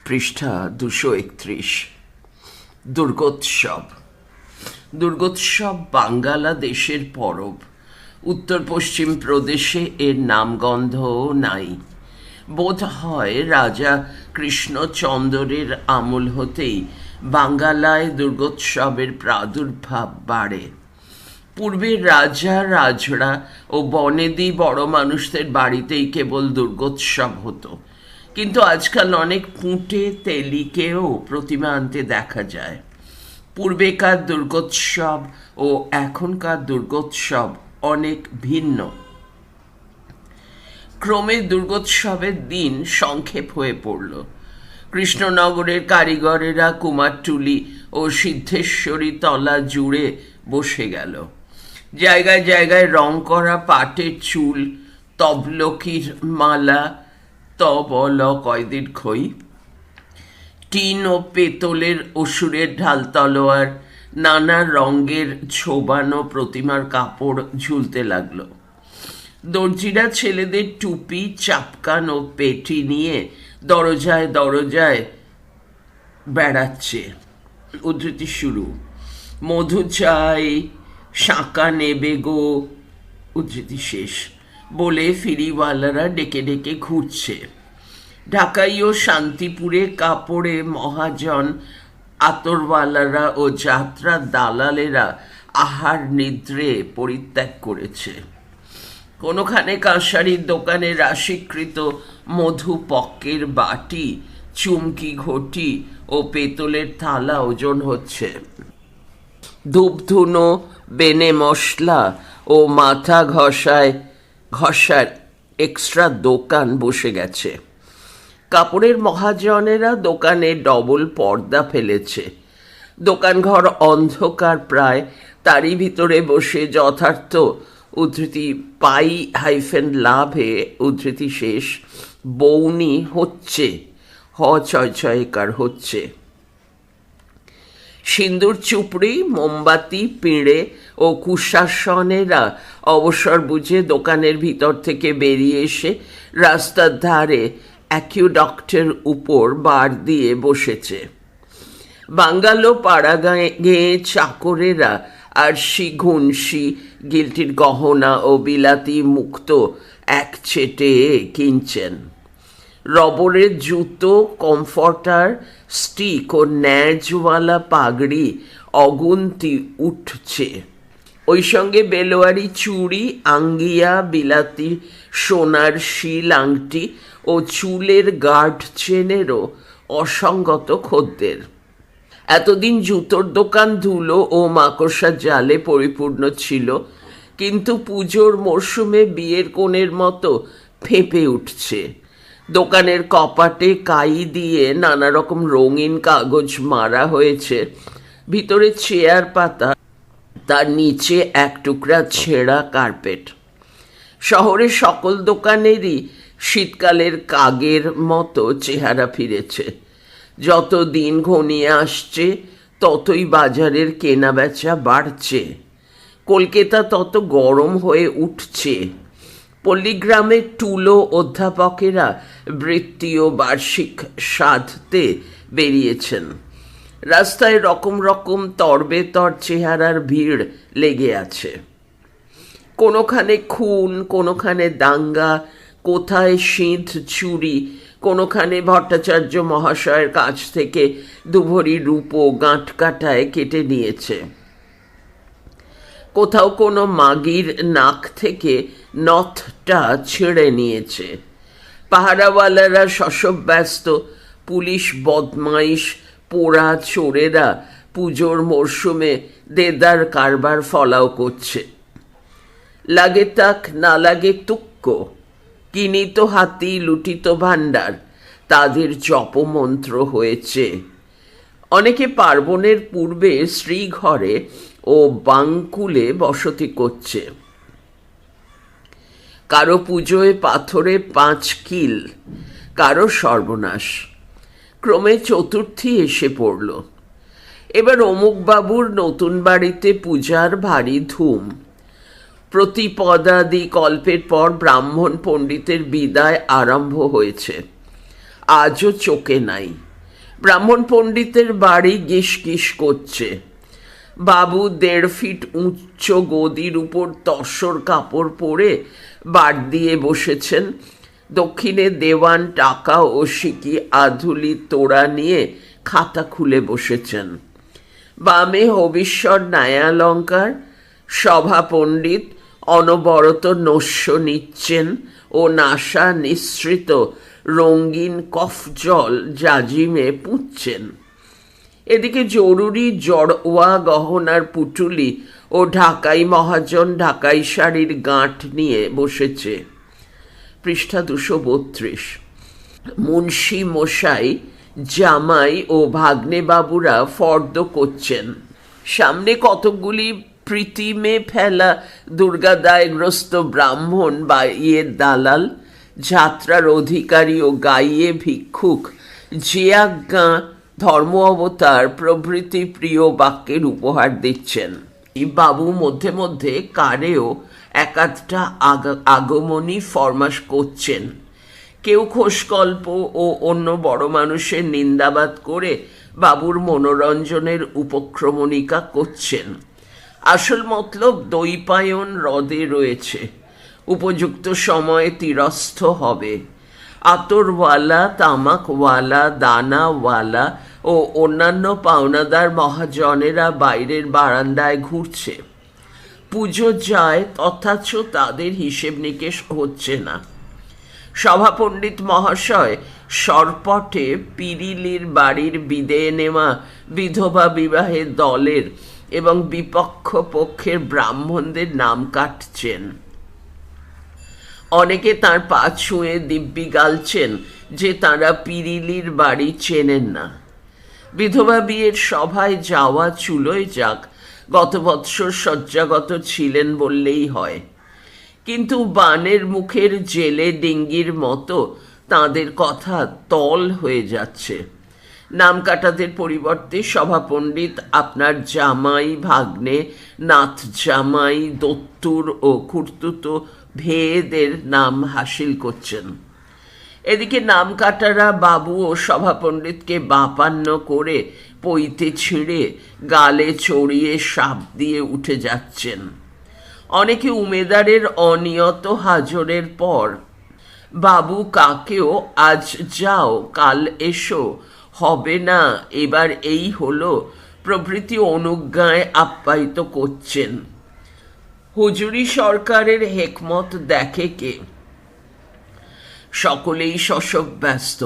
পৃষ্ঠা 231। দুর্গোৎসব। দুর্গোৎসব বাঙ্গালাদেশের পরব। উত্তর পশ্চিম প্রদেশে এর নামগন্ধও নাই। বোধ হয় রাজা কৃষ্ণচন্দ্রের আমল হতেই বাঙ্গালায় দুর্গোৎসবের প্রাদুর্ভাব বাড়ে। পূর্বে রাজা রাজড়া ও বনেদি বড় মানুষদের বাড়িতেই কেবল দুর্গোৎসব হতো, কিন্তু আজকাল অনেক পুঁটে তেলিকেও প্রতিমা আনতে দেখা যায়। পূর্বেকার দুর্গোৎসব ও এখনকার দুর্গোৎসব অনেক ভিন্ন। ক্রমে দুর্গোৎসবের দিন সংক্ষেপ হয়ে পড়ল। কৃষ্ণনগরের কারিগরেরা কুমারটুলি ও সিদ্ধেশ্বরী তলা জুড়ে বসে গেল। জায়গায় জায়গায় রং করা পাটের চুল, তবলকির মালা, তবল কয়দির খই, টিন ও পেতলের অসুরের ঢাল তলোয়ার, নানা রঙের ছোবানো প্রতিমার কাপড় ঝুলতে লাগলো। দর্জিরা ছেলেদের টুপি, চাপকান ও পেটি নিয়ে দরজায় দরজায় বেড়াচ্ছে। উদ্ধৃতি শুরু। মধু চাই, শাঁকা নেবে গো, উদ্ধৃতি শেষ বলে ফিরিওয়ালারা ডেকে ডেকে ঘুরছে। ঢাকাই ও শান্তিপুরে কাপড়ে মহাজন, আতরওয়ালারা ও যাত্রা দালালেরা আহার নিদ্রে পরিত্যাগ করেছে। কোনোখানে কাঁসারির দোকানে রাশিকৃত মধুপক্কের বাটি, চুমকি ঘটি ও পেতলের থালা ওজন হচ্ছে। ধূপধুনো, বেনে মশলা ও মাথা ঘষার এক্সট্রা দোকান বসে গেছে। কাপড়ের মহাজনেরা দোকানে ডবল পর্দা ফেলেছে। দোকানঘর অন্ধকার প্রায়, তারই ভিতরে বসে যথার্থ উদ্ধৃতি পাই লাভে উদ্ধৃতি শেষ বৌনি হচ্ছে, ছয়কার হচ্ছে। সিন্দুর চুপড়ি, মোমবাতি, পিঁড়ে ও কুশাসনেরা অবসর বুঝে দোকানের ভিতর থেকে বেরিয়ে এসে রাস্তার ধারে অ্যাকিউডক্টের উপর বার দিয়ে বসেছে। বাঙ্গালো পাড়া গেয়ে চাকরেরা আরশি, ঘুনশি, গিলটির গহনা ও বিলাতি মুক্ত এক ছেটে কিনছেন। রবরের জুতো, কমফর্টার, স্টিক ও ন্যাজওয়ালা পাগড়ি অগুন্তি উঠছে। ওই সঙ্গে বেলোয়ারি চুড়ি, আঙ্গিয়া, বিলাতি সোনার শিল আংটি ও চুলের গার্ড চেনেরও অসঙ্গত খদ্দের। এতদিন জুতোর দোকান ধুলো ও মাকড়সা জালে পরিপূর্ণ ছিল, কিন্তু পুজোর মরশুমে বিয়ের কোণের মতো ফেঁপে উঠছে। দোকানের কপাটে কাই দিয়ে নানা রকম রঙিন কাগজ মারা হয়েছে। ভিতরে চেয়ার পাতা, তার নিচে এক টুকরা ছেঁড়া কার্পেট। শহরের সকল দোকানেরই শীতকালের কাগের মতো চেহারা ফিরেছে। যত দিন ঘনিয়ে আসছে ততই বাজারের কেনা বেচা বাড়ছে। কলকাতা তত গরম হয়ে উঠছে। পল্লীগ্রামে টুলো অধ্যাপকেরা বৃত্তি ও বার্ষিক সাধতে বেরিয়েছেন। রাস্তায় রকম রকম তরবেতর চেহারার ভিড় লেগে আছে। কোনোখানে খুন, কোনোখানে দাঙ্গা, কোথায় সিঁধ চুরি, কোনোখানে ভট্টাচার্য মহাশয়ের কাছ থেকে দুভরি রূপো গাঁট কাটায় কেটে নিয়েছে। কোথাও কোনো মাগির নাক থেকে নথটা ছিঁড়ে নিয়েছে। পাহারাওয়ালারা শশব ব্যস্ত। পুলিশ, বদমাইশ, পোড়া চোরেরা পুজোর মরশুমে দেদার কারবার ফলাও করছে। লাগে তাক, না লাগে তুক্ক, কিনিত হাতি, লুটিত ভাণ্ডার তাদের জপমন্ত্র হয়েছে। অনেকে পার্বণের পূর্বে শ্রীঘরে ও বাংকুলে বসতি করছে। কারো পুজোয় পাথরে 5 কিল, কারো সর্বনাশ। ক্রমে চতুর্থী এসে পড়ল। এবার অমুক বাবুর নতুন বাড়িতে পূজার ভারী ধুম। প্রতিপদাদি কল্পের পর ব্রাহ্মণ পণ্ডিতের বিদায় আরম্ভ হয়েছে। আজও চোখে নাই। ব্রাহ্মণ পণ্ডিতের বাড়ি গিস গিস করছে। বাবু 1.5 ফিট উচ্চ গদির উপর তসর কাপড় পরে বাড় দিয়ে বসেছেন। দক্ষিণে দেওয়ান টাকা ও সিকি আধুলি তোড়া নিয়ে খাতা খুলে বসেছেন। বামে হবিষ্যর ন্যায়ালঙ্কার। সভা পণ্ডিত অনবরত নস্য নিচ্ছেন ও নাসা নিঃসৃত রঙিন কফ জল জাজিমে পুঁচ্ছেন। এদিকে জরুরি জড়ওয়া গহনার পুটুলি ও ঢাকাই মহাজন ঢাকাই শাড়ির গাঁট নিয়ে বসেছে। পৃষ্ঠা 232। মুন্সি মশাই, জামাই ও ভাগ্নে বাবুরা ফর্দ করছেন। সামনে কতকগুলি প্রীতিমে ফেলা দুর্গাদায়গ্রস্ত ব্রাহ্মণ বা ইয়ের দালাল, যাত্রার অধিকারী ও গাইয়ে ভিক্ষুক, জিয়াজ্ঞা, ধর্ম অবতার প্রভৃতি প্রিয় বাক্যের উপহার দিচ্ছেন। বাবু মধ্যে মধ্যে কারেও এক আধটা আগমনী ফরমাস করছেন। কেউ খোশগল্প ও অন্য বড় মানুষের নিন্দাবাদ করে বাবুর মনোরঞ্জনের উপক্রমণিকা করছেন। আসল মতলব দৈপায়ন হ্রদে রয়েছে, উপযুক্ত সময়ে তীরস্থ হবে। আতরওয়ালা, তামাকওয়ালা, দানাওয়ালা ও অন্যান্য পাওনাদার মহাজনেরা বাইরের বারান্দায় ঘুরছে। পুজো যায়, তথাচ তাদের হিসেব নিকেশ হচ্ছে না। সভাপণ্ডিত মহাশয় সরপটে পিরিলির বাড়ির বিদেয় নেওয়া বিধবা বিবাহের দলের এবং বিপক্ষ পক্ষের ব্রাহ্মণদের নাম কাটছেন। অনেকে তার পা ছুঁয়ে দিব্যি গালছেন যে তারা পিরিলির বাড়ি চেনেন না। বিধবা বিয়ের সভায় যাওয়া চুলোয় যাক, গত বৎসর শয্যাগত ছিলেন বললেই হয়। কিন্তু বানের মুখের জেলে ডিঙ্গির মতো তাঁদের কথা তল হয়ে যাচ্ছে। নাম কাটাদের পরিবর্তে সভাপণ্ডিত আপনার জামাই, ভাগ্নে, নাথ জামাই, দত্তুর ও খুর্তুতো ভেদের নাম হাসিল করছেন। এদিকে নাম কাটারা বাবু ও সভাপণ্ডিতকে বাপান্ন করে পইতে ছিঁড়ে গালে চড়িয়ে সাপ দিয়ে উঠে যাচ্ছেন। অনেকে উমেদারের অনিয়ত হাজরের পর বাবু কাকেও আজ যাও কাল এসো, হবে না, এবার এই হলো প্রভৃতি অনুজ্ঞায় আপ্যায়িত করছেন। হুজুরি সরকারের হেকমত দেখে কে? সকলেই শশব ব্যস্ত,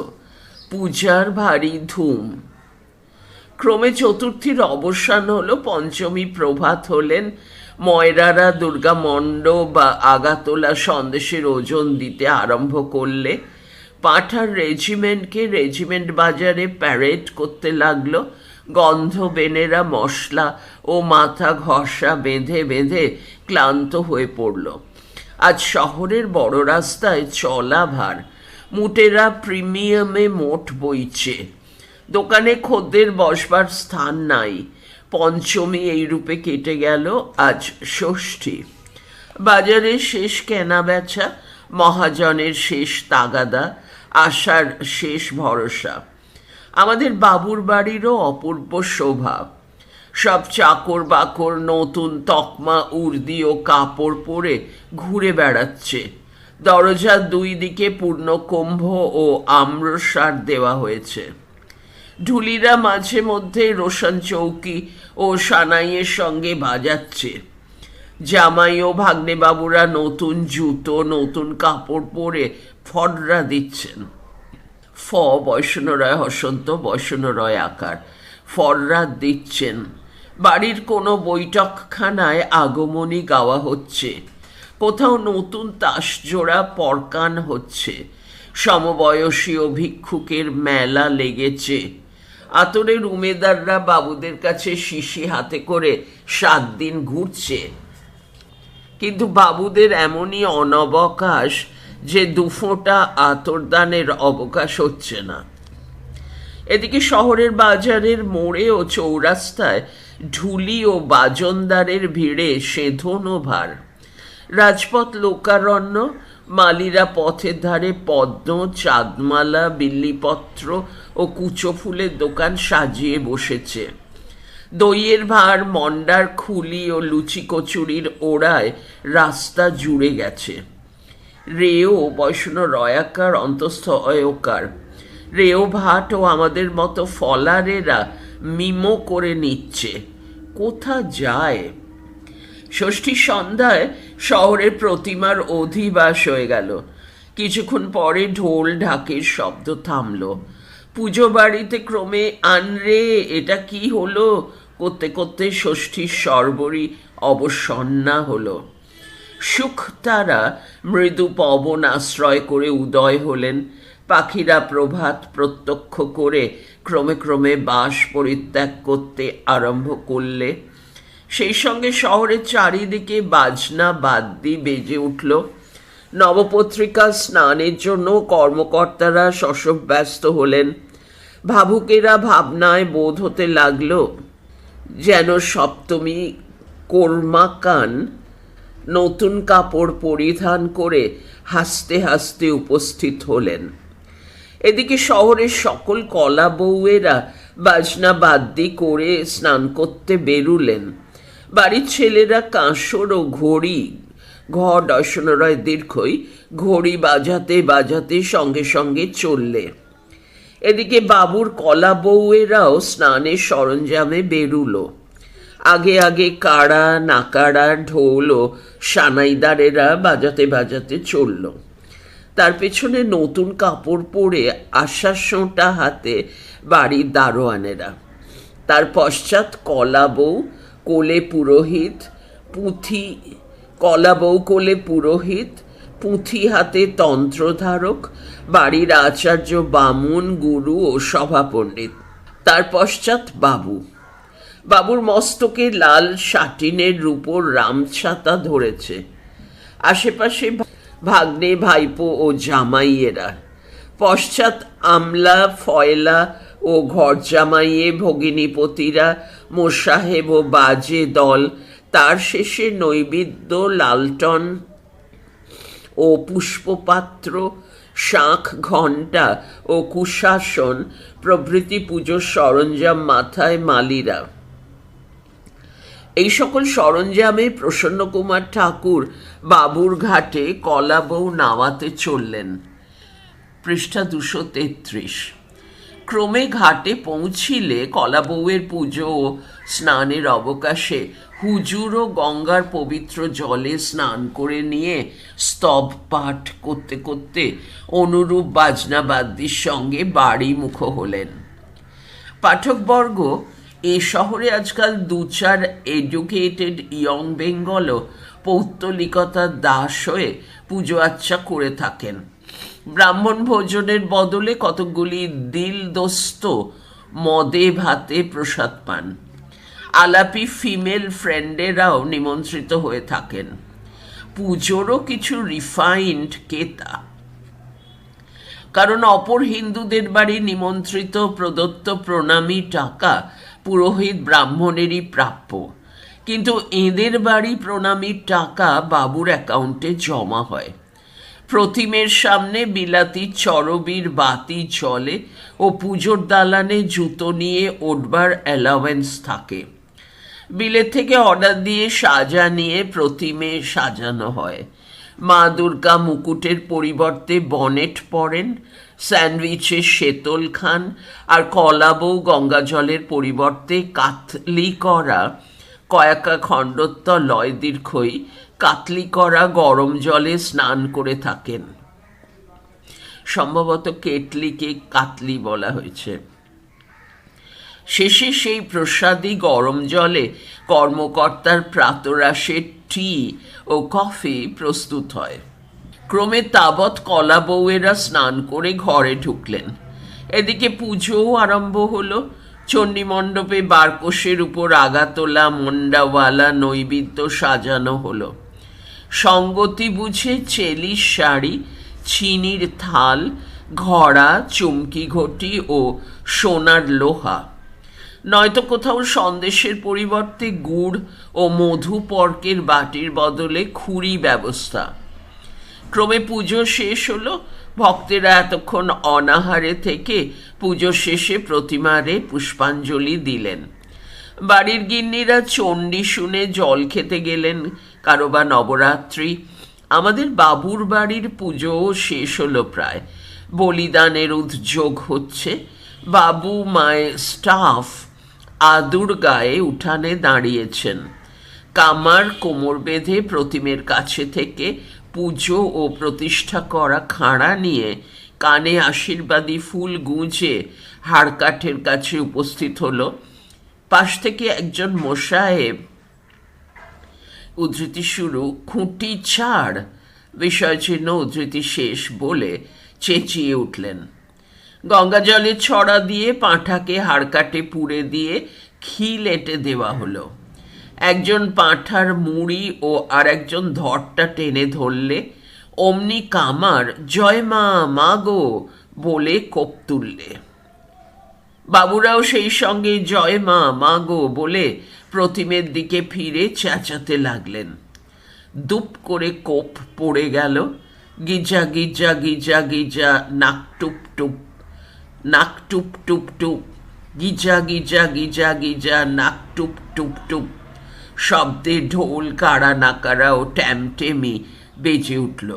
পূজার ভারী ধুম। ক্রমে চতুর্থীর অবসান হলো, পঞ্চমী প্রভাত হলেন। ময়রারা দুর্গা মণ্ড বা আগাতোলা সন্দেশের ওজন দিতে আরম্ভ করলে। পাঠার রেজিমেন্টকে রেজিমেন্ট বাজারে প্যারেড করতে লাগলো। গন্ধবেনেরা মশলা ও মাথা ঘষা বেঁধে বেঁধে ক্লান্ত হয়ে পড়ল। আজ শহরের বড় রাস্তায় চলা ভার। মুটেরা প্রিমিয়ামে মোট বইছে। দোকানে খদ্দের বসবার স্থান নাই। পঞ্চমী এই রূপে কেটে গেল, আজ ষষ্ঠী। বাজারে শেষ কেনা বেচা, মহাজনের শেষ তাগাদা, আশার শেষ ভরসা। আমাদের বাবুর বাড়িরও অপূর্ব শোভা। সব চাকর বাকর নতুন তকমা উর্দি ও কাপড় পরে ঘুরে বেড়াচ্ছে। দরজার দুই দিকে পূর্ণকুম্ভ ও আম্রসার দেওয়া হয়েছে। ঢুলিরা মাঝে মধ্যে রোশন চৌকি ও সানাইয়ের সঙ্গে বাজাচ্ছে। জামাই ও ভাগ্নে বাবুরা নতুন জুতো, নতুন কাপড় পরে ফডরা দিচ্ছেন। বৈষ্ণরয় হসন্ত, বৈষ্ণরয় আকার, ফররা দিচ্ছেন। বাড়ির কোনো বৈঠকখানায় আগমনী গাওয়া হচ্ছে। কোথাও নতুন তাসজোড়া পরকান হচ্ছে। সমবয়সী ও ভিক্ষুকের মেলা লেগেছে। আতরের উমেদাররা বাবুদের কাছে শিশি হাতে করে 7 দিন ঘুরছে। কিন্তু বাবুদের এমনই অনবকাশ যে 2 ফোঁটা আতরদানের অবকাশ হচ্ছে না। এদিকে শহরের বাজারের মোড়ে ও চৌরাস্তায় ঢুলি ও বাজনদারের ভিড়ে সেঁধনো ভার। রাজপথ লোকারণ্য, মালিরা পথের ধারে পদ্ম, চাঁদমালা, বিল্লিপত্র ও কুচো ফুলের দোকান সাজিয়ে বসেছে। দইয়ের ভাঁড়, মন্ডার খুলি ও লুচি কচুরির ওড়ায় রাস্তা জুড়ে গেছে। রেও বৈষ্ণ রয়াকার অন্তস্থ অয়কার, রেও ভাট ও আমাদের মতো ফলারেরা মিমো করে নিচ্ছে। কোথা যায়? ষষ্ঠীর সন্ধ্যায় শহরের প্রতিমার অধিবাস হয়ে গেল। কিছুক্ষণ পরে ঢোল ঢাকের শব্দ থামল। পুজো বাড়িতে ক্রমে আনরে এটা কি হলো করতে করতে ষষ্ঠীর সর্বরী অবসন্না হলো। সুখ তারা মৃদু পবন আশ্রয় করে উদয় হলেন। পাখিরা প্রভাত প্রত্যক্ষ করে ক্রমে ক্রমে বাস পরিত্যাগ করতে আরম্ভ করলে। সেই সঙ্গে শহরের চারিদিকে বাজনা বাদ্যি বেজে উঠল। নবপত্রিকা স্নানের জন্য কর্মকর্তারা শশব্যস্ত হলেন। ভাবুকেরা ভাবনায় বোধ হতে লাগল যেন সপ্তমী কর্মাকান নতুন কাপড় পরিধান করে হাসতে হাসতে উপস্থিত হলেন। এদিকে শহরের সকল কলা বউয়েরা বাজনা বাদ্যি করে স্নান করতে বেরুলেন। বাড়ির ছেলেরা কাঁসর ও ঘড়ি, ডয়সনরয় দীর্ঘই, ঘড়ি বাজাতে বাজাতে সঙ্গে সঙ্গে চললে। এদিকে বাবুর কলা বউয়েরাও স্নানের সরঞ্জামে বেরুলো। আগে আগে কাড়া, নাকাড়া, ঢোল ও সানাইদারেরা বাজাতে বাজাতে চলল। তার পেছনে নতুন কাপড় পরে আশার সোঁটা হাতে বাড়ির দারোয়ানেরা। তার পশ্চাৎ কলা বউ কোলে পুরোহিত, পুঁথি হাতে তন্ত্রধারক, বাড়ির আচার্য, বামুন, গুরু ও সভাপণ্ডিত। তার পশ্চাৎ বাবুর মস্তকে লাল সাটিনের উপর রামছাতা ধরেছে। আশেপাশে ভাগ্নে, ভাইপো ও জামাইয়েরা। পশ্চাৎ আমলা, ফয়লা ও ঘর জামাইয়ে, ভগিনীপতিরা, মোসাহেব ও বাজে দল। তার শেষে নৈবেদ্য, লালটন ও পুষ্পপাত্র, শাঁখ, ঘণ্টা ও কুশাসন প্রভৃতি পুজোর সরঞ্জাম মাথায় মালিরা। এই সকল সরঞ্জামে প্রসন্নকুমার ঠাকুর বাবুর ঘাটে কলা বউ নামাতে চললেন। পৃষ্ঠা 233। ক্রমে ঘাটে পৌঁছিলে কলা বউয়ের পুজো ও স্নানের অবকাশে হুজুর ও গঙ্গার পবিত্র জলে স্নান করে নিয়ে স্তব পাঠ করতে করতে অনুরূপ বাজনা বাদ্যির সঙ্গে বাড়ি মুখ হলেন। পাঠকবর্গ, এ শহরে আজকাল 2-4 এডুকেটেড ইয়ং বেঙ্গলও পৌত্তলিকতার দাস হয়ে পুজো আচ্চা করে থাকেন। ব্রাহ্মণ ভোজনের বদলে কতকগুলি দিল দোস্ত মদে ভাতে প্রসাদ পান। আলাপি ফিমেল ফ্রেন্ডেরাও নিমন্ত্রিত হয়ে থাকেন। পুজোরও কিছু রিফাইন্ড কেতা, কারণ অপর হিন্দুদের বাড়ি নিমন্ত্রিত প্রদত্ত প্রণামী টাকা পুরোহিত ব্রাহ্মণেরই প্রাপ্য, কিন্তু এদের বাড়ি প্রণামীর টাকা বাবুর অ্যাকাউন্টে জমা হয়। প্রতিমের সামনে বিলাতি চরবির বাতি চলে ও পুজোর দালানে জুতো নিয়ে ওঠবার অ্যালাওয়েন্স থাকে। বিলেত থেকে অর্ডার দিয়ে সাজা নিয়ে প্রতিমে সাজানো হয়। মা দুর্গা মুকুটের পরিবর্তে বনেট পরেন, স্যান্ডউইচে শেতল খান, আর কলা বউ গঙ্গা জলের পরিবর্তে কাতলি করা, কয়াকা খণ্ডত্ব লয় দীর্ঘই, কাতলি করা গরম জলে স্নান করে থাকেন। সম্ভবত কেটলিকে কাতলি বলা হয়েছে। শেষে সেই প্রসাদী গরম জলে কর্মকর্তার প্রাতরাশে টি ও কফি প্রস্তুত হয়। ক্রমে তাবৎ কলা বউয়েরা স্নান করে ঘরে ঢুকলেন। এদিকে পুজোও আরম্ভ হলো। চণ্ডীমণ্ডপে বারকোষের উপর আগাতোলা মন্ডাওয়ালা নৈবেদ্য সাজানো হলো। সঙ্গতি বুঝে চেলির শাড়ি, চিনির থাল, ঘড়া, চুমকি ঘটি ও সোনার লোহা। নয়তো কোথাও সন্দেশের পরিবর্তে গুড় ও মধু পর্কের বাটির বদলে খুরি ব্যবস্থা। ক্রমে পুজো শেষ হলো। ভক্তেরা এতক্ষণ অনাহারে থেকে পুজো শেষে প্রতিমারে পুষ্পাঞ্জলি দিলেন। বাড়ির গিন্নিরা চণ্ডী শুনে জল খেতে গেলেন, কারো বা নবরাত্রি। আমাদের বাবুর বাড়ির পুজোও শেষ হলো প্রায়। বলিদানের উদ্যোগ হচ্ছে। বাবু মায়ের স্টাফ আদুর গায়ে উঠানে দাঁড়িয়েছেন। কামার কোমর বেঁধে প্রতিমের কাছে থেকে পুজো ও প্রতিষ্ঠা করা খাঁড়া নিয়ে কানে আশীর্বাদী ফুল গুঁজে হাড়কাঠের কাছে উপস্থিত হলো। পাশ থেকে একজন মোসাহেব উদ্ধৃতি শুরু, খুঁটি ছাড়, বিষয় চিহ্ন উদ্ধৃতি শেষ বলে চেঁচিয়ে উঠলেন। গঙ্গা জলে ছড়া দিয়ে পাঁঠাকে হাড়কাটে পুড়ে দিয়ে খিল এঁটে দেওয়া হলো। একজন পাঁঠার মুড়ি ও আর একজন ধরটা টেনে ধরলে অমনি কামার জয় মা, মা গো বলে কোপ তুললে। বাবুরাও সেই সঙ্গে জয় মা, মা গো বলে প্রতিমের দিকে ফিরে চেঁচাতে লাগলেন। দুপ করে কোপ পড়ে গেল। গিজা গিজা গিজা গিজা, নাক টুপ টুপ, নাক টুপ টুপ টুপ, গিজা গিজা গিজা গিজা, নাক টুপ টুপ টুপ। শব্দে ঢোল, কাড়া নাকারা ও ট্যামটেমি বেজে উঠল।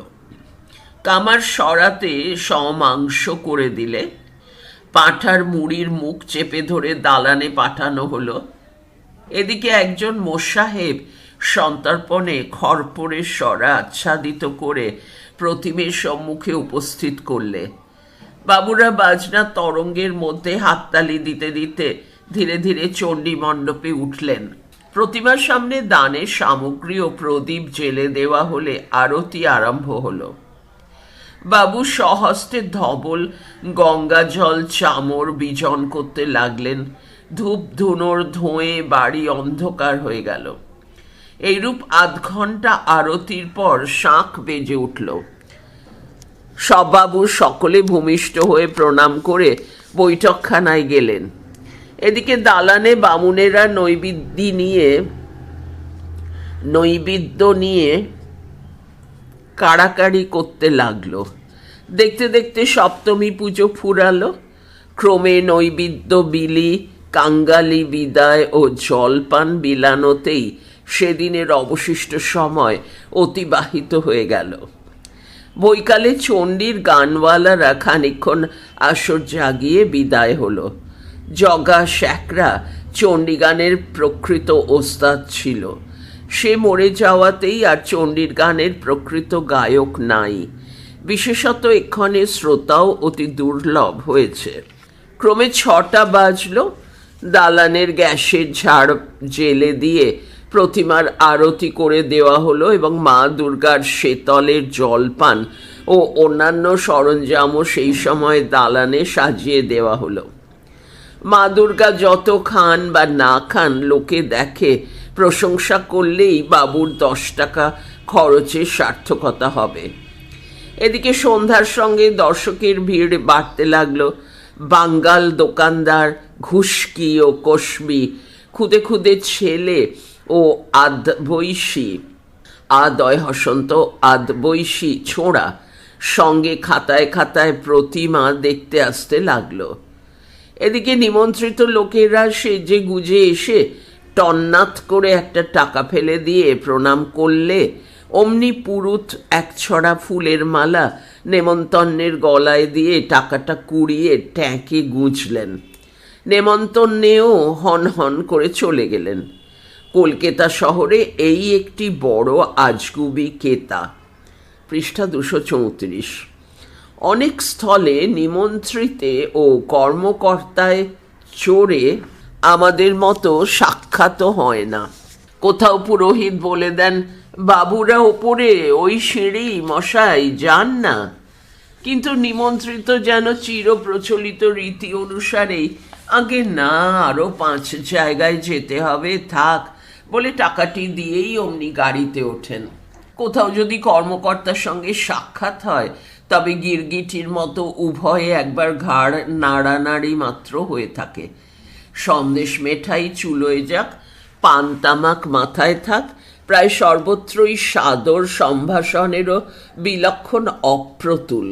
কামার সরাতে সমাংস করে দিলে। পাঁঠার মুড়ির মুখ চেপে ধরে দালানে পাঠানো হলো। এদিকে একজন মোসাহেব সন্তর্পণে খড়পড়ের সরা আচ্ছাদিত করে প্রতিমের সম্মুখে উপস্থিত করলে। বাবুরা বাজনা তরঙ্গের মধ্যে হাততালি দিতে দিতে ধীরে ধীরে চণ্ডী মণ্ডপে উঠলেন। প্রতিমার সামনে দানের সামগ্রী ও প্রদীপ জেলে দেওয়া হলে আরতি আরম্ভ হলো। বাবু স্বহস্তে ধবল গঙ্গা জল চামর বিজন করতে লাগলেন। ধূপ ধুনোর ধোঁয়ে বাড়ি অন্ধকার হয়ে গেল। এইরূপ আধ ঘন্টা আরতির পর শাঁখ বেজে উঠল। সব বাবু সকলে ভূমিষ্ঠ হয়ে প্রণাম করে বৈঠকখানায় গেলেন। এদিকে দালানে বামুনেরা নৈবেদ্য নিয়ে কাড়াকাড়ি করতে লাগলো। দেখতে দেখতে সপ্তমী পুজো ফুরালো। ক্রমে নৈবেদ্য বিলি, কাঙ্গালি বিদায় ও জলপান বিলানোতেই সেদিনের অবশিষ্ট সময় অতিবাহিত হয়ে গেল। বৈকালে চণ্ডীর গানওয়ালারা খানিকক্ষণ আসর জাগিয়ে বিদায় হলো। জগা শ্যাকরা চণ্ডীগানের প্রকৃত ওস্তাদ ছিল। সে মরে যাওয়াতেই আর চণ্ডীর গানের প্রকৃত গায়ক নাই। বিশেষত এক্ষণে শ্রোতাও অতি দুর্লভ হয়েছে। ক্রমে 6টা বাজল। দালানের গ্যাসের ঝাড় জেলে দিয়ে প্রতিমার আরতি করে দেওয়া হলো এবং মা দুর্গার শেতলের জলপান ও অন্যান্য সরঞ্জামও সেই সময় দালানে সাজিয়ে দেওয়া হলো। মা দুর্গা যত খান বা না খান লোকে দেখে, প্রশংসা করলেই বাবুর 10 টাকা খরচের সার্থকতা হবে। এদিকে সন্ধ্যার সঙ্গে দর্শকের ভিড় বাড়তে লাগলো। বাঙ্গাল দোকানদার, ঘুষকি ও কসবি, খুদে খুদে ছেলে ও আদবৈশী ছোঁড়া সঙ্গে খাতায় খাতায় প্রতিমা দেখতে আসতে লাগলো। এদিকে নিমন্ত্রিত লোকেরা সেজে গুজে এসে টন্নাত করে একটা টাকা ফেলে দিয়ে প্রণাম করলে অমনি পুরুত এক ছড়া ফুলের মালা নেমন্তন্নের গলায় দিয়ে টাকাটা কুড়িয়ে ট্যাঁকে গুঁজলেন। নেমন্তন্নেও হন হন করে চলে গেলেন। কলকাতা শহরে এই একটি বড় আজগুবি কেতা। পৃষ্ঠা 234। অনেক স্থলে নিমন্ত্রিতে ও কর্মকর্তায় চড়ে আমাদের মতো সাক্ষাৎ হয় না। কোথাও পুরোহিত বলে দেন, বাবুরা ওপরে ওই সিঁড়ি মশাই যান না। কিন্তু নিমন্ত্রিত যেন চিরপ্রচলিত রীতি অনুসারেই আগে না, আরও 5 জায়গায় যেতে হবে, থাক বলে টাকাটি দিয়েই অমনি গাড়িতে ওঠেন। কোথাও যদি কর্মকর্তার সঙ্গে সাক্ষাৎ হয় তবে গিরগিটির মতো উভয়ে একবার ঘাড় নাড়ানাড়ি মাত্র হয়ে থাকে। সন্দেশ মেঠাই চুলোয় যাক, পান তামাক মাথায় থাক, প্রায় সর্বত্রই সাদর সম্ভাষণেরও বিলক্ষণ অপ্রতুল।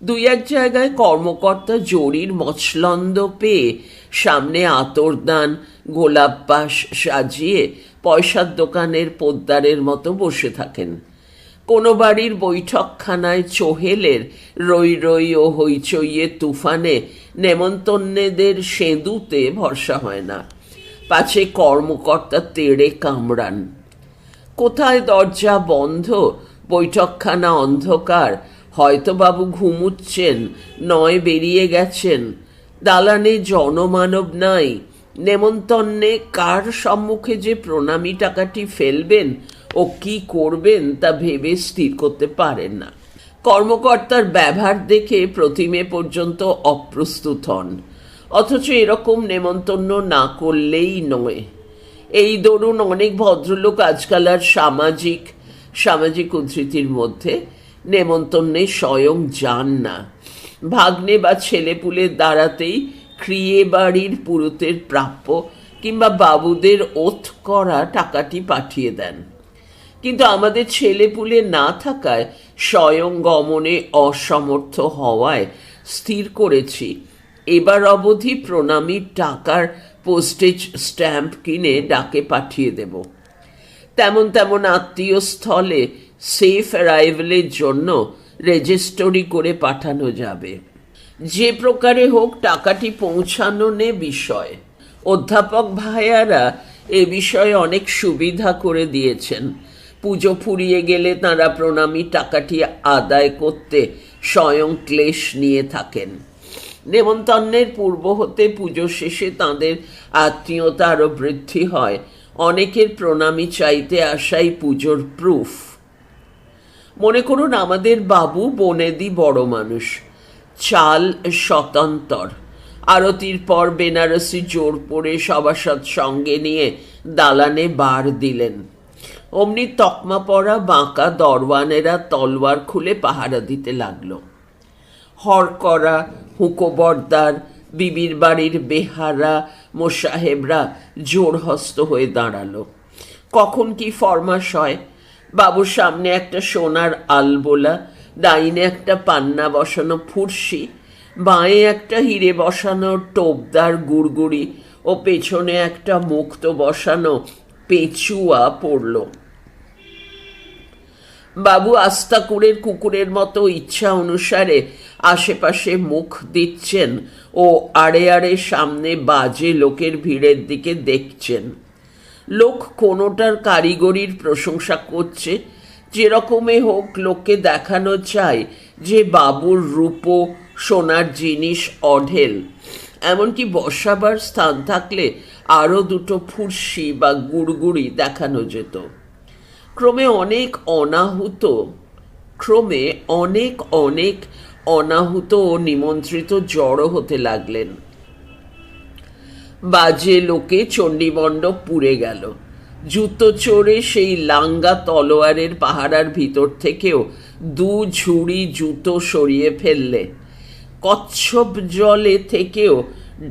দুই এক জায়গায় কর্মকর্তা জরির মচলন্দ পেয়ে সামনে আতরদান গোলাপ পাশ সাজিয়ে পয়সার দোকানের পোদ্দারের মতো বসে থাকেন। কোনো বাড়ির বৈঠকখানায় চোহেলের রই রই ও হইচইয়ে তুফানে নেমন্তন্নেদের সেঁদুতে ভরসা হয় না, পাছে কর্মকর্তা তেড়ে কামড়ান। কোথায় দরজা বন্ধ, বৈঠকখানা অন্ধকার, হয়তো বাবু ঘুমুচ্ছেন, নয় বেরিয়ে গেছেন, দালানে জনমানব নাই, নেমন্তন্নে কার সম্মুখে যে প্রণামী টাকাটি ফেলবেন ও কি করবেন তা ভেবে স্থির করতে পারেন না। কর্মকর্তার ব্যবহার দেখে প্রতিমে পর্যন্ত অপ্রস্তুত হন, অথচ এরকম নেমন্তন্ন না করলেই নয়। এই দরুন অনেক ভদ্রলোক আজকাল আর সামাজিক উদ্ধৃতির মধ্যে নেমন্তন্নে স্বয়ং যান না। ভাগ্নে বা ছেলেপুলের দ্বারাতেই ক্রিয়ে বাড়ির পুরুতের প্রাপ্য কিংবা বাবুদের ওথ করা টাকাটি পাঠিয়ে দেন। কিন্তু আমাদের ছেলেপুলে না থাকায় স্বয়ং গমনে অসমর্থ হওয়ায় স্থির করেছি এবার অবধি প্রণামীর টাকার পোস্টেজ স্ট্যাম্প কিনে ডাকে পাঠিয়ে দেব। তেমন আত্মীয় স্থলে সেফ অ্যারাইভেলের জন্য রেজিস্টরি করে পাঠানো যাবে। যে প্রকারে হোক টাকাটি পৌঁছানো নে বিষয়। অধ্যাপক ভাইয়ারা এ বিষয়ে অনেক সুবিধা করে দিয়েছেন। পুজো ফুরিয়ে গেলে তাঁরা প্রণামী টাকাটি আদায় করতে স্বয়ং ক্লেশ নিয়ে থাকেন। নেমন্তন্নের পূর্ব হতে পুজো শেষে তাঁদের আত্মীয়তা আরও বৃদ্ধি হয়। অনেকের প্রণামী চাইতে আসাই পুজোর প্রুফ। মনে করুন আমাদের বাবু বনেদি বড় মানুষ, চাল স্বতন্তর। আরতির পর বেনারসি জোর পরে সভাসদ সঙ্গে নিয়ে দালানে বার দিলেন। অমনি তকমা পরা বাঁকা দরওয়ানেরা তলোয়ার খুলে পাহারা দিতে লাগলো। হরকরা, হুঁকোবর্দার, বিবির বাড়ির বেহারা, মোসাহেবরা জোরহস্ত হয়ে দাঁড়ালো। কখন কি ফরমাস হয়? বাবুর সামনে একটা সোনার আলবোলা, ডাইনে একটা পান্না বসানো ফুরসি, বাঁয়ে একটা হিরে বসানো টোপদার গুড়গুড়ি ও পেছনে একটা মুক্ত বসানো পেচুয়া পড়ল। বাবু আস্তাকুড়ের কুকুরের মতো ইচ্ছা অনুসারে আশেপাশে মুখ দিচ্ছেন ও আড়ে আড়ে সামনে বাজে লোকের ভিড়ের দিকে দেখছেন। লোক কোনোটার কারিগরির প্রশংসা করছে, যেরকমে হোক লোককে দেখানো চায় যে বাবুর রূপো সোনার জিনিস অঢেল। এমনকি বসাবার স্থান থাকলে আরও দুটো ফুরসি বা গুড়গুড়ি দেখানো যেত। ক্রমে অনেক অনাহুত ও নিমন্ত্রিত জড়ো হতে লাগলেন। বাজে লোকে চণ্ডীমণ্ডপ পুড়ে গেল। জুতো চড়ে সেই লাঙ্গা তলোয়ারের পাহারার ভিতর থেকেও 2 ঝুড়ি জুতো সরিয়ে ফেললে। কচ্ছপ জলে থেকেও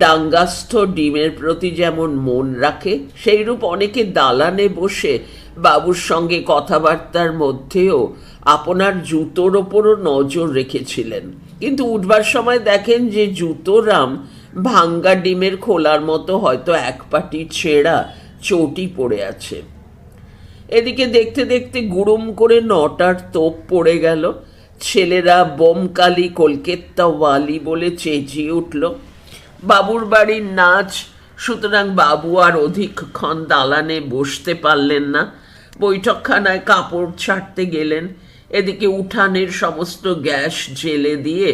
ডাঙ্গাস্থ ডিমের প্রতি যেমন মন রাখে, সেইরূপ অনেকে দালানে বসে বাবুর সঙ্গে কথাবার্তার মধ্যেও আপনার জুতোর ওপরও নজর রেখেছিলেন। কিন্তু উঠবার সময় দেখেন যে জুতোরাম ভাঙ্গা ডিমের খোলার মতো হয়তো এক পাটি ছেঁড়া চটি পড়ে আছে। এদিকে দেখতে দেখতে গুড়ুম করে 9টার তোপ পড়ে গেল। ছেলেরা বোমকালি কলকাতা ওয়ালি বলে চেঁচিয়ে উঠল। বাবুর বাড়ির নাচ, সুতরাং বাবু আর অধিকক্ষণ দালানে বসতে পারলেন না। বৈঠকখানায় কাপড় ছাড়তে গেলেন। এদিকে উঠানের সমস্ত গ্যাস জেলে দিয়ে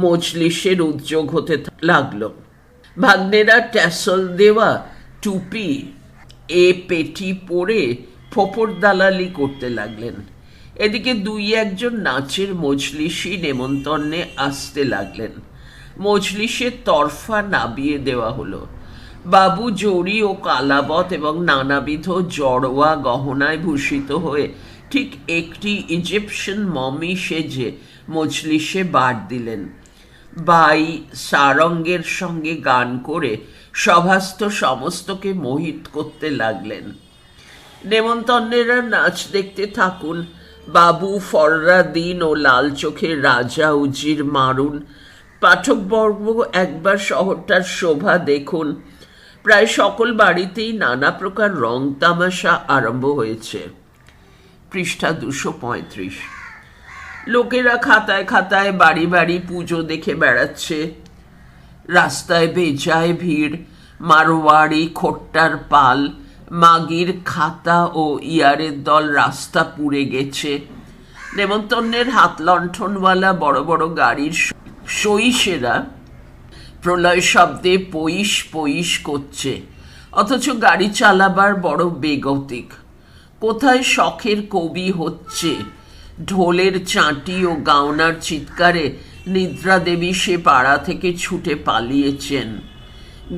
মজলিসের উদ্যোগ হতে লাগলো। ভাগ্নেরা ট্যাসল দেওয়া টুপি পেটি পরে ফোপর দালালি করতে লাগলেন। এদিকে 2-1 নাচের মজলিসি নেমন্তন্নে আসতে লাগলেন। মজলিসের তরফা নাবিয়ে দেওয়া হলো। বাবু জড়ি ও কালাবত এবং নানাবিধ জড়োয়া গহনায় ভূষিত হয়ে ঠিক একটি ইজিপশিয়ান মমি সেজে মজলিসে বার দিলেন। বাই সারঙ্গের সঙ্গে গান করে সভাস্থ সমস্তকে মোহিত করতে লাগলেন। নেমন্তন্নেরা নাচ দেখতে থাকুন। বাবু, ফররাদিন ও লাল চোখের রাজা উজির মারুন। পাঠকবর্গ একবার শহরটার শোভা দেখুন। প্রায় সকল বাড়িতেই নানা প্রকার রং তামাশা আরম্ভ হয়েছে। পৃষ্ঠা 235। লোকেরা খাতায় খাতায় বাড়ি বাড়ি পুজো দেখে বেড়াচ্ছে। রাস্তায় বেজায় ভিড়। মারোয়াড়ি, খোট্টার পাল, মাগির খাতা ও ইয়ারের দল রাস্তা পুড়ে গেছে। নেমন্তন্নের হাত লণ্ঠনওয়ালা বড় বড় গাড়ির সইসেরা প্রলয় শব্দে পইস পইস করছে, অথচ গাড়ি চালাবার বড় বেগতিক। কোথায় শখের কবি হচ্ছে। ঢোলের চাঁটি ও গাওনার চিৎকারে নিদ্রা দেবী সে পাড়া থেকে ছুটে পালিয়েছেন।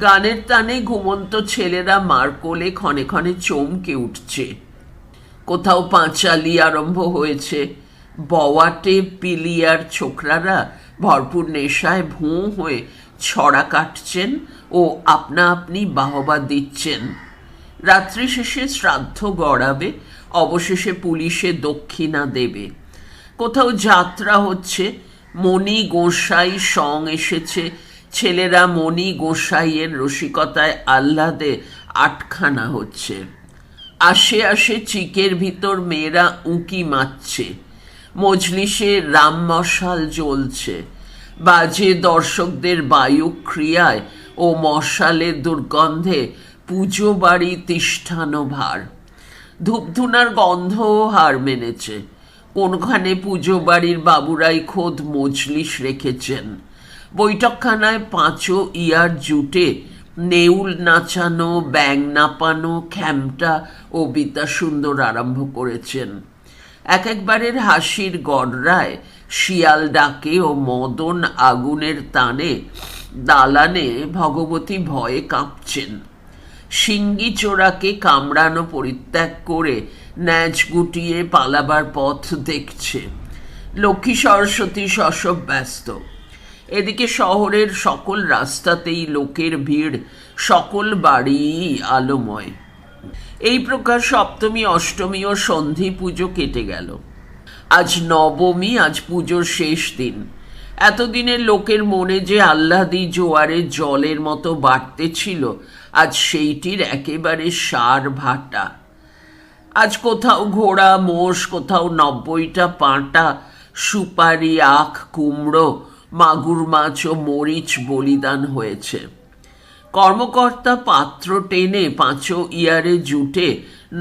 গানের টানে ঘুমন্ত ছেলেরা মার কোলে ক্ষণে ক্ষণে চমকে উঠছে। কোথাও পাঁচালি আরম্ভ হয়েছে। বওয়াটে পিলিয়ার ছোকরারা ভরপুর নেশায় ভুঁ হয়ে ছড়া কাটছেন ও আপনা আপনি বাহবা দিচ্ছেন। রাত্রি শেষে শ্রাদ্ধ গড়াবে, অবশেষে পুলিশে দক্ষিণা দেবে। কোথাও যাত্রা হচ্ছে। মণি গোসাই সং এসেছে। ছেলেরা মণি গোসাইয়ের রসিকতায় আহ্লাদে আটখানা হচ্ছে। আসে আসে চিকের ভিতর মেয়েরা উঁকি মারছে। মজলিসে রাম মশাল জ্বলছে। বাজে দর্শকদের বায়ু ক্রিয়ায় ও মশালের দুর্গন্ধে পুজো বাড়ি তিষ্ঠানো ভার। ধূপধুনার গন্ধও হার মেনেছে। কোনখানে পুজো বাড়ির বাবুরাই খোদ মজলিস রেখেছেন। বৈঠকখানায় পাঁচো ইয়ার জুটে নেউল নাচানো, ব্যাং নাপানো, খ্যামটা ও বিদ্যা সুন্দর আরম্ভ করেছেন। এক একবারের হাসির গড়রায় শিয়াল ডাকে ও মদন আগুনের টানে দালানে ভগবতী ভয়ে কাঁপছেন। সিঙ্গি চোরাকে কামড়ানো পরিত্যাগ করে ন্যাজ গুটিয়ে পালাবার পথ দেখছে। লক্ষ্মী সরস্বতী শশব ব্যস্ত। এদিকে শহরের সকল রাস্তাতেই লোকের ভিড়, সকল বাড়ি আলোময়। এই প্রকার সপ্তমী, অষ্টমী ও সন্ধি পুজো কেটে গেল। আজ নবমী, আজ পুজোর শেষ দিন। এতদিনের লোকের মনে যে আহ্লাদি জোয়ারে জলের মতো বাড়তে ছিল, আজ সেইটির একেবারে সার ভাটা। আজ কোথাও ঘোড়া মোষ, কোথাও 90টা পাঁটা, সুপারি, আখ, কুমড়ো, মাগুর মাছ ও মরিচ বলিদান হয়েছে। কর্মকর্তা পাত্র টেনে পাঁচো ইয়ারে জুটে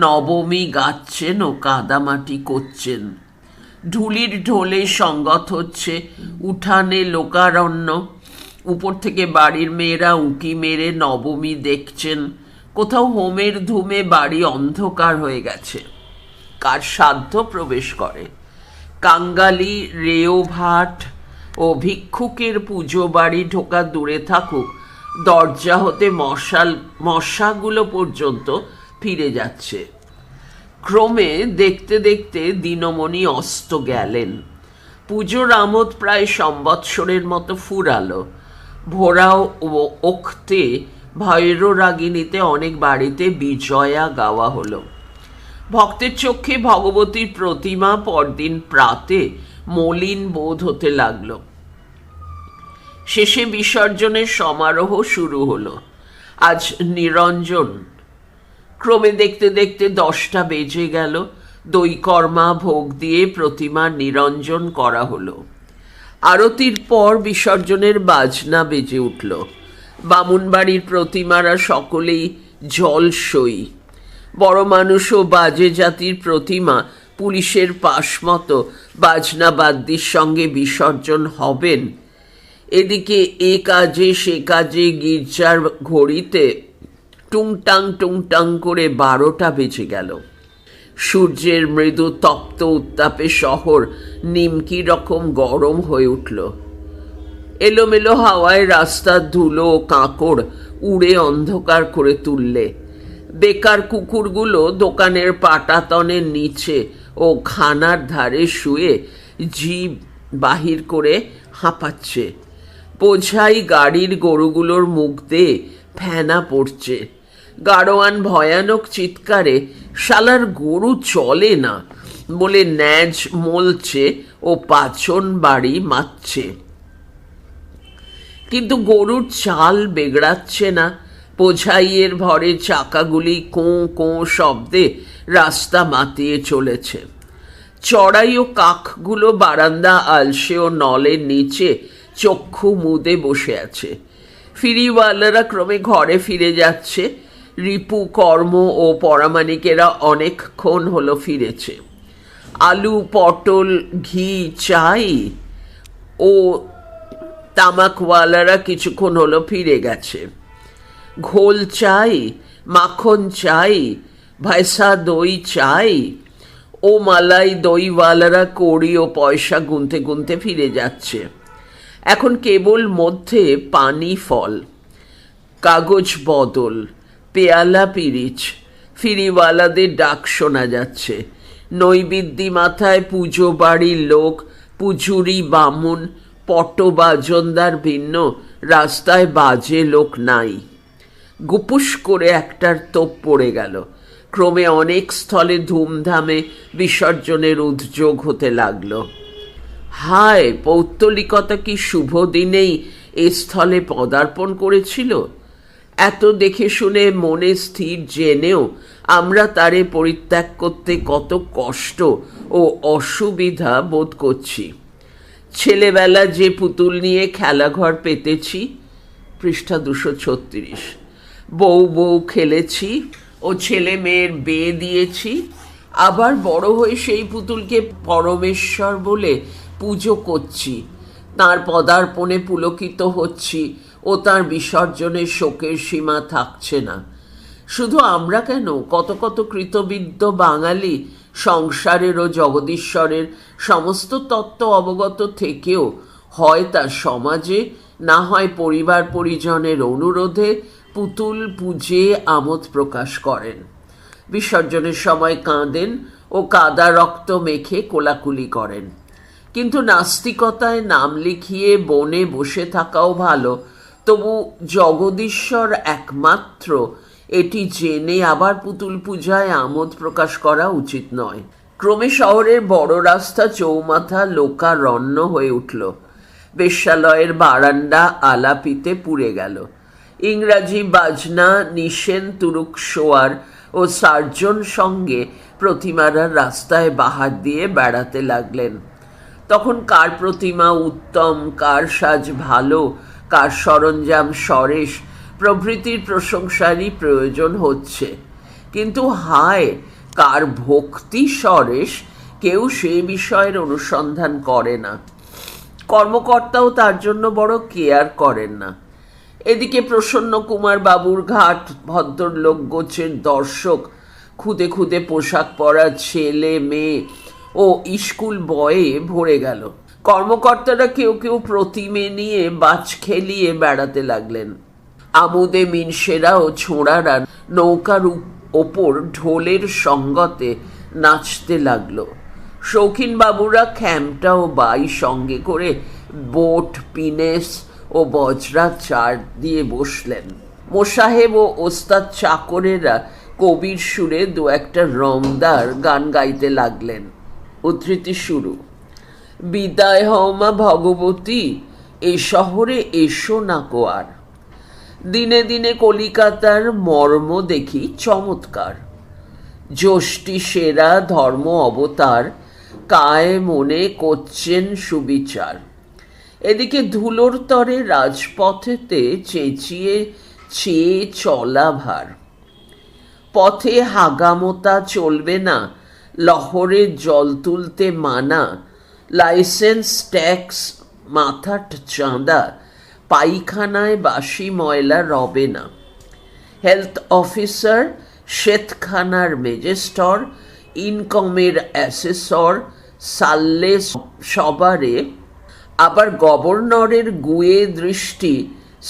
নবমী গাচ্ছেন ও কাদামাটি করছেন। ঢুলির ঢোলে সঙ্গত হচ্ছে উঠানে লোকারণ্য। উপর থেকে বাড়ির মেয়েরা উঁকি মেরে নবমী দেখছেন। কোথাও হোমের ধুমে বাড়ি অন্ধকার হয়ে গেছে। কার সাধ্য প্রবেশ করে। কাঙ্গালি, রেওভাট ও ভিক্ষুকের পুজো বাড়ি ঢোকা দূরে থাকুক, দরজা হতে মশাগুলো পর্যন্ত ফিরে যাচ্ছে। ক্রমে দেখতে দেখতে দিনমণি অস্ত গেলেন। পুজোর আমোদ প্রায় সম্বৎসরের মতো ফুরালো। ভোরাও ও ওক্তে ভৈররাগিনীতে অনেক বাড়িতে বিজয়া গাওয়া হলো। ভক্তের চোখে ভগবতীর প্রতিমা পরদিন প্রাতে মলিন বোধ হতে লাগলো। শেষে বিসর্জনের সমারোহ শুরু হলো। আজ নিরঞ্জন। ক্রমে দেখতে দেখতে 10টা বেজে গেল। দইকর্মা ভোগ দিয়ে প্রতিমা নিরঞ্জন করা হলো। আরতির পর বিসর্জনের বাজনা বেজে উঠল। বামুনবাড়ির প্রতিমারা সকলেই জলসই। বড় মানুষ ও বাজে জাতির প্রতিমা পুলিশের পাশ মতো বাজনা বাদ্যির সঙ্গে বিসর্জন হবেন। এদিকে এ কাজে সে কাজে গির্জার ঘড়িতে টুংটাং টুংটাং করে 12টা বেজে গেল। সূর্যের মৃদু তপ্ত উত্তাপে শহর নিমকি রকম গরম হয়ে উঠল। এলোমেলো হাওয়ায় রাস্তার ধুলো ও কাঁকড় উড়ে অন্ধকার করে তুললে। বেকার কুকুরগুলো দোকানের পাটাতনের নিচে ও খানার ধারে শুয়ে জিভ বাহির করে হাঁপাচ্ছে। বোঝাই গাড়ির গরুগুলোর মুখ দিয়ে ফেনা পড়ছে। গাড়োয়ান ভয়ানক চিৎকারে শালার গরু চলে না বলে ন্যাজ মলছে ও পাচন বাড়ি মারছে, কিন্তু গরুর চাল বেগড়াচ্ছে না। বোঝাইয়ের ভরে চাকাগুলি কোঁ কোঁ শব্দে রাস্তা মাতিয়ে চলেছে। চড়াই ও কাকগুলো বারান্দা আলসে ও নলের নিচে চক্ষু মুদে বসে আছে। ফিরিওয়ালারা ক্রমে ঘরে ফিরে যাচ্ছে। রিপু, কর্ম ও পরামানিকেরা অনেকক্ষণ হলো ফিরেছে। আলু, পটল, ঘি, চাই ও তামাকওয়ালারা কিছুক্ষণ হলো ফিরে গেছে। ঘোল চাই, মাখন চাই, ভাইসা দই চাই ও মালাই দইওয়ালারা কড়ি ও পয়সা গুনতে গুনতে ফিরে যাচ্ছে। এখন কেবল মধ্যে পানি ফল, কাগজ বদল, পেয়ালা পিরিচ, ফিরিওয়ালাদের ডাক শোনা যাচ্ছে। নৈবেদ্যি মাথায় পুজো বাড়ির লোক, পুজুরি, বামুন, পট বাজনদার ভিন্ন রাস্তায় বাজে লোক নাই। গুপুস করে একটার তোপ পড়ে গেল। ক্রমে অনেক স্থলে ধুমধামে বিসর্জনের উদ্যোগ হতে লাগলো। হায়, পৌত্তলিকতা কি শুভ দিনেই এ স্থলে পদার্পণ করেছিল? এত দেখে শুনে মনে স্থির জেনেও আমরা তারে পরিত্যাগ করতে কত কষ্ট ও অসুবিধা বোধ করছি। ছেলেবেলা যে পুতুল নিয়ে খেলাঘর পেতেছি, পৃষ্ঠা 236, বউ বউ খেলেছি ও ছেলে মেয়ের বিয়ে দিয়েছি, আবার বড় হয়ে সেই পুতুলকে পরমেশ্বর বলে পুজো করছি, তার পদার্পণে পুলকিত হচ্ছি ও তার বিসর্জনের শোকের সীমা থাকছে না। শুধু আমরা কেন, কত কত কৃতবিদ্য বাঙালি সংসারের ও জগদীশ্বরের সমস্ত তত্ত্ব অবগত থেকেও হয় তার সমাজে, না হয় পরিবার পরিজনের অনুরোধে পুতুল পূজে আমোদ প্রকাশ করেন। বিসর্জনের সময় কাঁদেন ও কাদা রক্ত মেখে কোলাকুলি করেন। কিন্তু নাস্তিকতায় নাম লিখিয়ে বনে বসে থাকাও ভালো, তবু জগদীশ্বর একমাত্র এটি জেনে আবার পুতুল পূজায় আমোদ প্রকাশ করা উচিত নয়। ক্রমে শহরের বড় রাস্তা চৌমাথা লোকারণ্য হয়ে উঠল। বেশ্যালয়ের বারান্দা আলাপিতে পুড়ে গেল। ইংরাজি বাজনা, নিশেন, তুরুক শোয়ার ও সার্জন সঙ্গে প্রতিমারা রাস্তায় বাহার দিয়ে বেড়াতে লাগলেন। তখন কার প্রতিমা উত্তম, কার সাজ ভালো, কার সরঞ্জাম সরেশ প্রভৃতির প্রশংসারই প্রয়োজন হচ্ছে। কিন্তু হায়, কার ভক্তি সরেশ কেউ সে বিষয়ের অনুসন্ধান করে না। কর্মকর্তাও তার জন্য বড় কেয়ার করেন না। এদিকে প্রসন্ন কুমার বাবুর ঘাট ভদ্রলোক গোছের দর্শক খুদে খুদে পোশাক পরা ছেলে মেয়ে ও স্কুল বয়ে ভরে গেল। কর্মকর্তারা কেউ কেউ প্রতিমে নিয়ে বাজ খেলিয়ে বেড়াতে লাগলেন। আমোদে মিনসেরা ও ছোঁড়ারা নৌকার ওপর ঢোলের সঙ্গতে নাচতে লাগলো। শৌখিন বাবুরা খ্যামটা ও বাই সঙ্গে করে বোট, পিনেস ও বজরা চার দিয়ে বসলেন। মোসাহেব ও ওস্তাদ চাকরেরা কবির সুরে দু একটা রমদার গান গাইতে লাগলেন। উদ্ধৃতি শুরু: বিদায় হও মা ভগবতী, এ শহরে এসো না কো আর। দিনে দিনে কলিকাতার মর্ম দেখি চমৎকার। যষ্টি সেরা ধর্ম অবতার, কায় মনে করছেন সুবিচার। এদিকে ধুলোর তরে রাজপথেতে চেঁচিয়ে চেয়ে চলা ভার। পথে হাগামোতা চলবে না, লহরে জল তুলতে মানা, লাইসেন্স ট্যাক্স মাথাট চাঁদা, পায়খানায় বাসি ময়লা রবে না। হেলথ অফিসার, শ্বেতখানার ম্যাজিস্টর, ইনকমের অ্যাসেসর, সাল্লে সবারে, আবার গভর্নরের গুয়ে দৃষ্টি,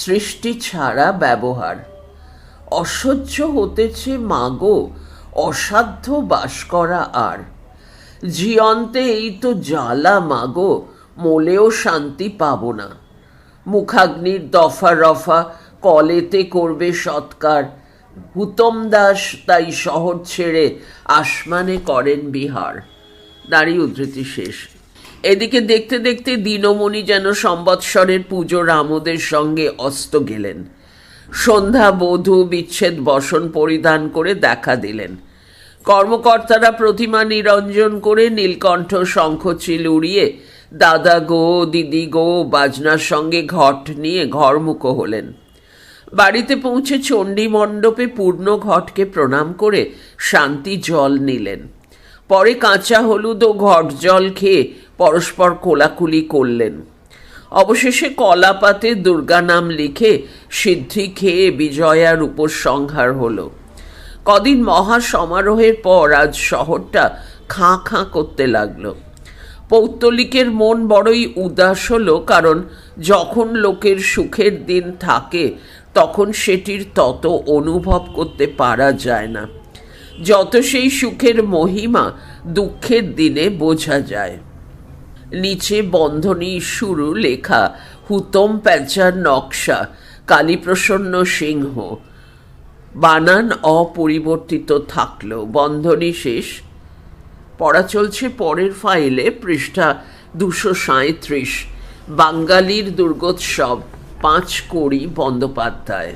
সৃষ্টি ছাড়া ব্যবহার। অসহ্য হতেছে মাগো, অসাধ্য বাস করা আর। জিয়ন্তে এই তো জ্বালা মাগো, মোলেও শান্তি পাব না। মুখাগ্নির দফা রফা, কলেতে করবে সৎকার, হুতম দাস তাই শহর ছেড়ে আসমানে করেন বিহার। নারী উদ্ধৃতি শেষ। এদিকে দেখতে দেখতে দিনমণি যেন সম্বৎসরের পুজোর আমোদের সঙ্গে অস্ত গেলেন। সন্ধ্যা বধূ বিচ্ছেদ বসন পরিধান করে দেখা দিলেন। কর্মকর্তারা প্রতিমা নিরঞ্জন করে নীলকণ্ঠ শঙ্খচিল উড়িয়ে দাদা গো দিদি গো বাজনার সঙ্গে ঘট নিয়ে ঘরমুখো হলেন। বাড়িতে পৌঁছে চণ্ডী মণ্ডপে পূর্ণ ঘটকে প্রণাম করে শান্তি জল নিলেন। পরে কাঁচা হলুদ ও ঘট জল খেয়ে পরস্পর কোলাকুলি করলেন। অবশেষে কলাপাতে দুর্গা নাম লিখে সিদ্ধি খেয়ে বিজয়ার উপসংহার হলো। কদিন মহা সমারোহের পর আজ শহরটা খাঁ খাঁ করতে লাগলো। পৌত্তলিকের মন বড়ই উদাস হলো, কারণ যখন লোকের সুখের দিন থাকে তখন সেটির তত অনুভব করতে পারা যায় না, যত সেই সুখের মহিমা দুঃখের দিনে বোঝা যায়। নিচে বন্ধনী শুরু লেখা হুতম প্যাঁচার নকশা কালীপ্রসন্ন সিংহ, বানান অপরিবর্তিত থাকলো, বন্ধনী শেষ। পড়া চলছে পরের ফাইলে, পৃষ্ঠা 237, বাঙালির দুর্গোৎসব, 5 কড়ি বন্দ্যোপাধ্যায়।